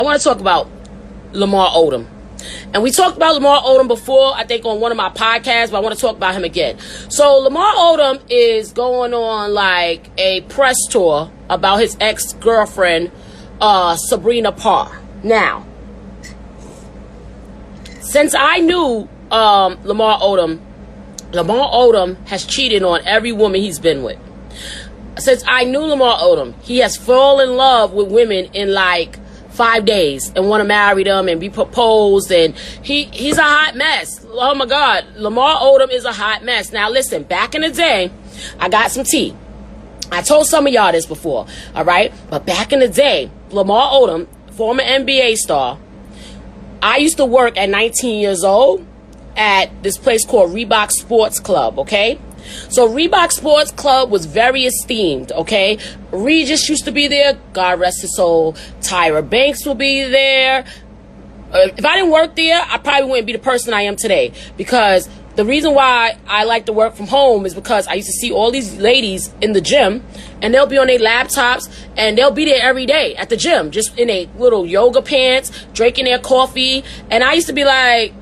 I want to talk about Lamar Odom. And we talked about Lamar Odom before, I think on one of my podcasts, but I want to talk about him again. So Lamar Odom is going on like a press tour about his ex-girlfriend, Sabrina Parr. Now, since I knew Lamar Odom has cheated on every woman he's been with. Since I knew Lamar Odom, he has fallen in love with women in like 5 days and want to marry them and be proposed, and he's a hot mess. Oh my God, Lamar Odom is a hot mess. Now listen, back in the day, I got some tea. I told some of y'all this before, all right? But back in the day, Lamar Odom, former NBA star, I used to work at 19 years old at this place called Reebok Sports Club, okay? So Reebok Sports Club was very esteemed, okay? Regis used to be there, God rest his soul. Tyra Banks will be there. If I didn't work there, I probably wouldn't be the person I am today, because the reason why I like to work from home is because I used to see all these ladies in the gym, and they'll be on their laptops, and they'll be there every day at the gym, just in a little yoga pants, drinking their coffee, and I used to be like,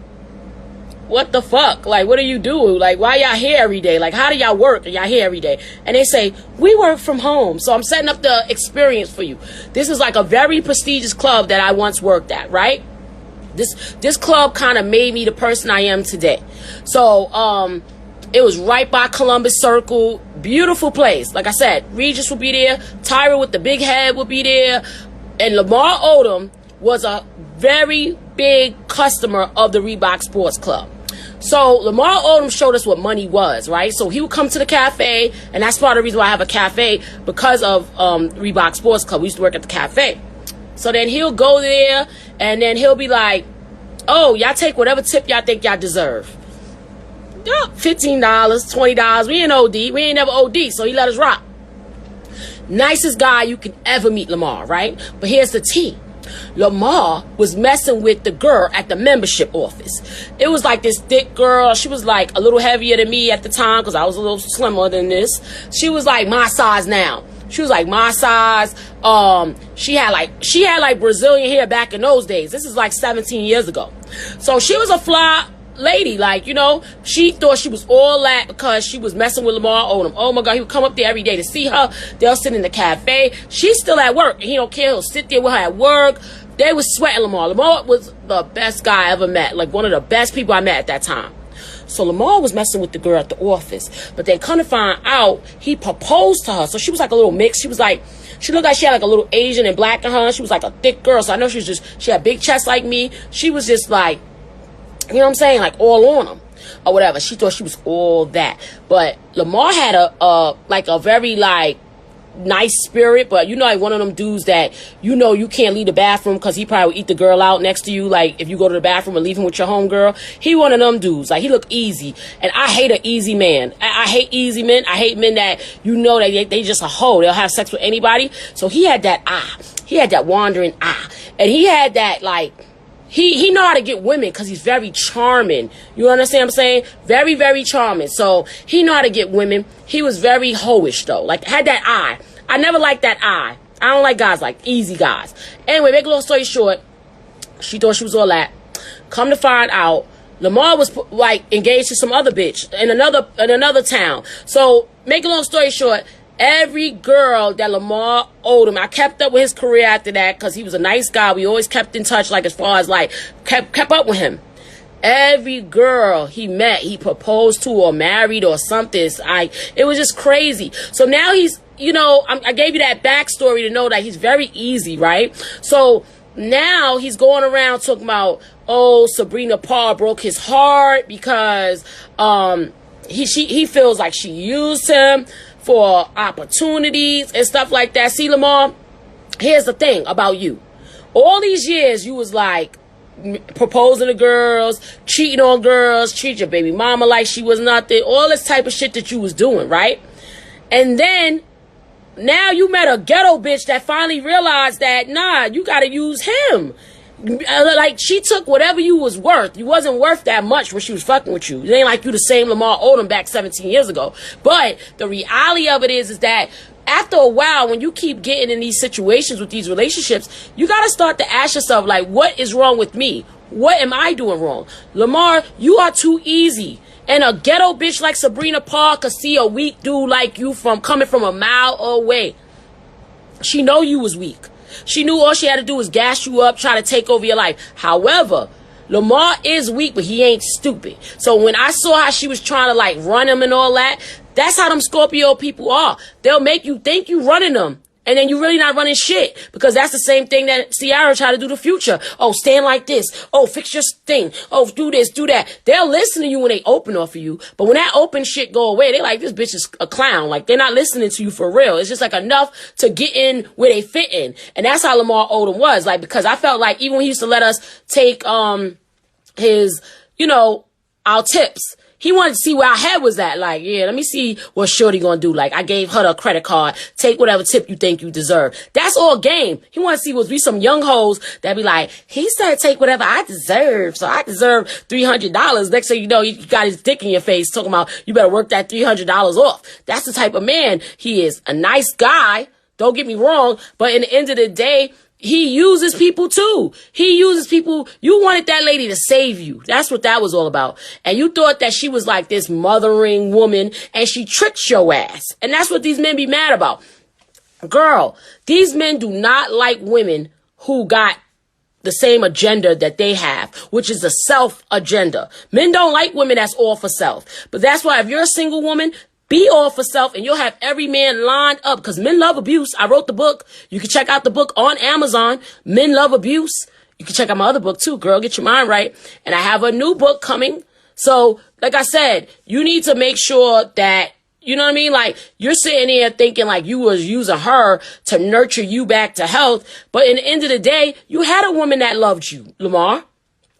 what the fuck? Like, what do you do? Like, why y'all here every day? Like, how do y'all work and y'all here every day? And they say, we work from home. So I'm setting up the experience for you. This is like a very prestigious club that I once worked at, right? This club kind of made me the person I am today. So, it was right by Columbus Circle. Beautiful place. Like I said, Regis would be there. Tyra with the big head would be there. And Lamar Odom was a very big customer of the Reebok Sports Club. So Lamar Odom showed us what money was, right? So he would come to the cafe, and that's part of the reason why I have a cafe, because of Reebok Sports Club. We used to work at the cafe. So then he'll go there, and then he'll be like, oh, y'all take whatever tip y'all think y'all deserve. $15, $20. We ain't OD. We ain't never OD, so he let us rock. Nicest guy you can ever meet, Lamar, right? But here's the tea. Lamar was messing with the girl at the membership office. It was like this thick girl. She was like a little heavier than me at the time, because I was a little slimmer than this. She was like my size now. She was like my size. She had like Brazilian hair back in those days. This is like 17 years ago. So she was a fly lady, like, you know, she thought she was all that because she was messing with Lamar Odom. Oh my God, he would come up there every day to see her. They'll sit in the cafe. She's still at work, and he don't care. He'll sit there with her at work. They was sweating Lamar. Lamar was the best guy I ever met, like one of the best people I met at that time. So Lamar was messing with the girl at the office, but they come to find out he proposed to her. So she was like a little mix. She was like, she looked like she had like a little Asian and black in her. She was like a thick girl, so I know she had big chest like me. She was just like, you know what I'm saying? Like all on him or whatever. She thought she was all that. But Lamar had a very like nice spirit, but you know, like one of them dudes that, you know, you can't leave the bathroom because he probably would eat the girl out next to you. Like if you go to the bathroom and leave him with your homegirl, he one of them dudes. Like he looked easy, and I hate an easy man. I hate easy men. I hate men that, you know, that they just a hoe. They'll have sex with anybody. So he had that eye. He had that wandering eye, and he had that like. He know how to get women because he's very charming. You understand what I'm saying? Very, very charming. So he know how to get women. He was very hoish though. Like had that eye. I never liked that eye. I don't like guys like easy guys. Anyway, make a long story short, she thought she was all that. Come to find out, Lamar was like engaged to some other bitch in another town. So make a long story short, every girl that Lamar Odom, I kept up with his career after that because he was a nice guy. We always kept in touch, like as far as like kept up with him. Every girl he met, he proposed to or married or something. It was just crazy. So now he's, you know, I gave you that backstory to know that he's very easy, right? So now he's going around talking about, oh, Sabrina Parr broke his heart because he feels like she used him for opportunities and stuff like that. See, Lamar, here's the thing about you. All these years you was like proposing to girls, cheating on girls, treat your baby mama like she was nothing, all this type of shit that you was doing, right? And then now you met a ghetto bitch that finally realized that, nah, you gotta use him. Like, she took whatever you was worth. You wasn't worth that much when she was fucking with you. It ain't like you the same Lamar Odom back 17 years ago. But the reality of it is that after a while, when you keep getting in these situations with these relationships, you got to start to ask yourself, like, what is wrong with me? What am I doing wrong? Lamar, you are too easy. And a ghetto bitch like Sabrina Parr could see a weak dude like you from coming from a mile away. She know you was weak. She knew all she had to do was gas you up, try to take over your life. However, Lamar is weak, but he ain't stupid. So when I saw how she was trying to like run him and all that, that's how them Scorpio people are. They'll make you think you running them. And then you're really not running shit, because that's the same thing that Ciara tried to do to Future. Oh, stand like this. Oh, fix your thing. Oh, do this, do that. They'll listen to you when they open off of you. But when that open shit go away, they like, this bitch is a clown. Like, they're not listening to you for real. It's just like enough to get in where they fit in. And that's how Lamar Odom was. Like, because I felt like even when he used to let us take his, our tips, he wanted to see where our head was at. Like, yeah, let me see what Shorty gonna do. Like, I gave her the credit card. Take whatever tip you think you deserve. That's all game. He wanted to see was we some young hoes that be like, he said take whatever I deserve. So I deserve $300. Next thing you know, you got his dick in your face talking about you better work that $300 off. That's the type of man he is. A nice guy. Don't get me wrong. But in the end of the day, he uses people too. He uses people. You wanted that lady to save you. That's what that was all about. And you thought that she was like this mothering woman, and she tricked your ass. And that's what these men be mad about. Girl, these men do not like women who got the same agenda that they have, which is a self agenda. Men don't like women that's all for self. But that's why if you're a single woman, be all for self, and you'll have every man lined up, because men love abuse. I wrote the book. You can check out the book on Amazon. Men Love Abuse. You can check out my other book too, girl. Get your mind right. And I have a new book coming. So, like I said, you need to make sure that, you know what I mean? Like, you're sitting here thinking like you was using her to nurture you back to health. But in the end of the day, you had a woman that loved you, Lamar.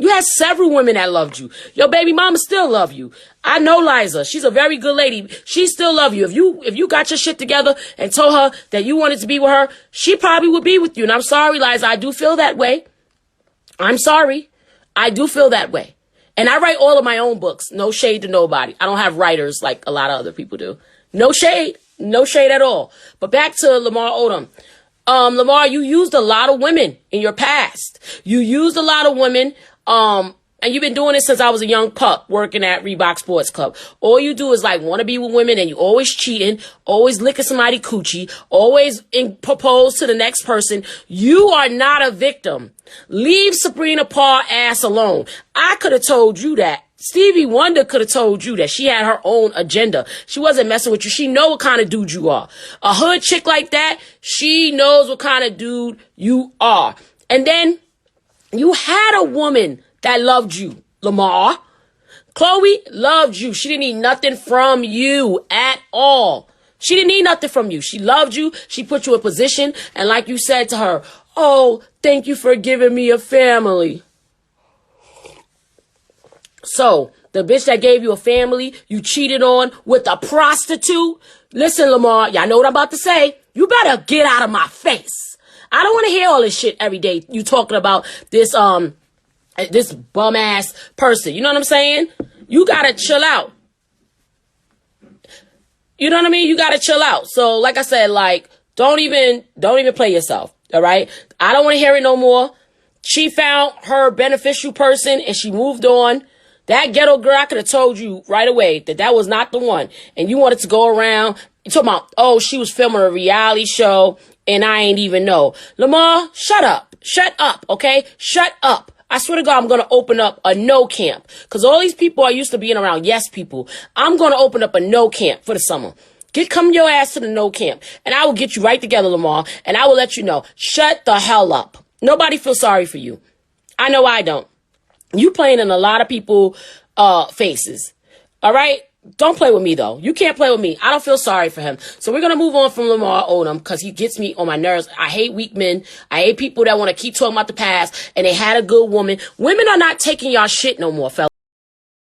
You had several women that loved you. Your baby mama still love you. I know Liza. She's a very good lady. She still love you. If you got your shit together and told her that you wanted to be with her, she probably would be with you. And I'm sorry, Liza. I do feel that way. I'm sorry. I do feel that way. And I write all of my own books. No shade to nobody. I don't have writers like a lot of other people do. No shade. No shade at all. But back to Lamar Odom. Lamar, you used a lot of women in your past. You used a lot of women. And you've been doing it since I was a young pup working at Reebok Sports Club. All you do is like want to be with women, and you always cheating, always licking somebody coochie, always propose to the next person. You are not a victim. Leave Sabrina Parr ass alone. I could have told you that. Stevie Wonder could have told you that she had her own agenda. She wasn't messing with you. She know what kind of dude you are. A hood chick like that, she knows what kind of dude you are. And then you had a woman that loved you, Lamar. Chloe loved you. She didn't need nothing from you at all. She didn't need nothing from you. She loved you. She put you in position. And like you said to her, oh, thank you for giving me a family. So the bitch that gave you a family, you cheated on with a prostitute. Listen, Lamar, y'all know what I'm about to say. You better get out of my face. I don't want to hear all this shit every day. You talking about this bum ass person. You know what I'm saying? You gotta chill out. You know what I mean? You gotta chill out. So, like I said, like, don't even play yourself. All right? I don't want to hear it no more. She found her beneficial person and she moved on. That ghetto girl, I could have told you right away that was not the one. And you wanted to go around. You talking about, oh, she was filming a reality show and I ain't even know. Lamar, shut up. Shut up, okay? Shut up. I swear to God, I'm going to open up a no camp. Because all these people are used to being around yes people. I'm going to open up a no camp for the summer. Come your ass to the no camp. And I will get you right together, Lamar. And I will let you know. Shut the hell up. Nobody feels sorry for you. I know I don't. You playing in a lot of people faces. All right? Don't play with me, though. You can't play with me. I don't feel sorry for him. So we're going to move on from Lamar Odom because he gets me on my nerves. I hate weak men. I hate people that want to keep talking about the past and they had a good woman. Women are not taking y'all shit no more, fellas.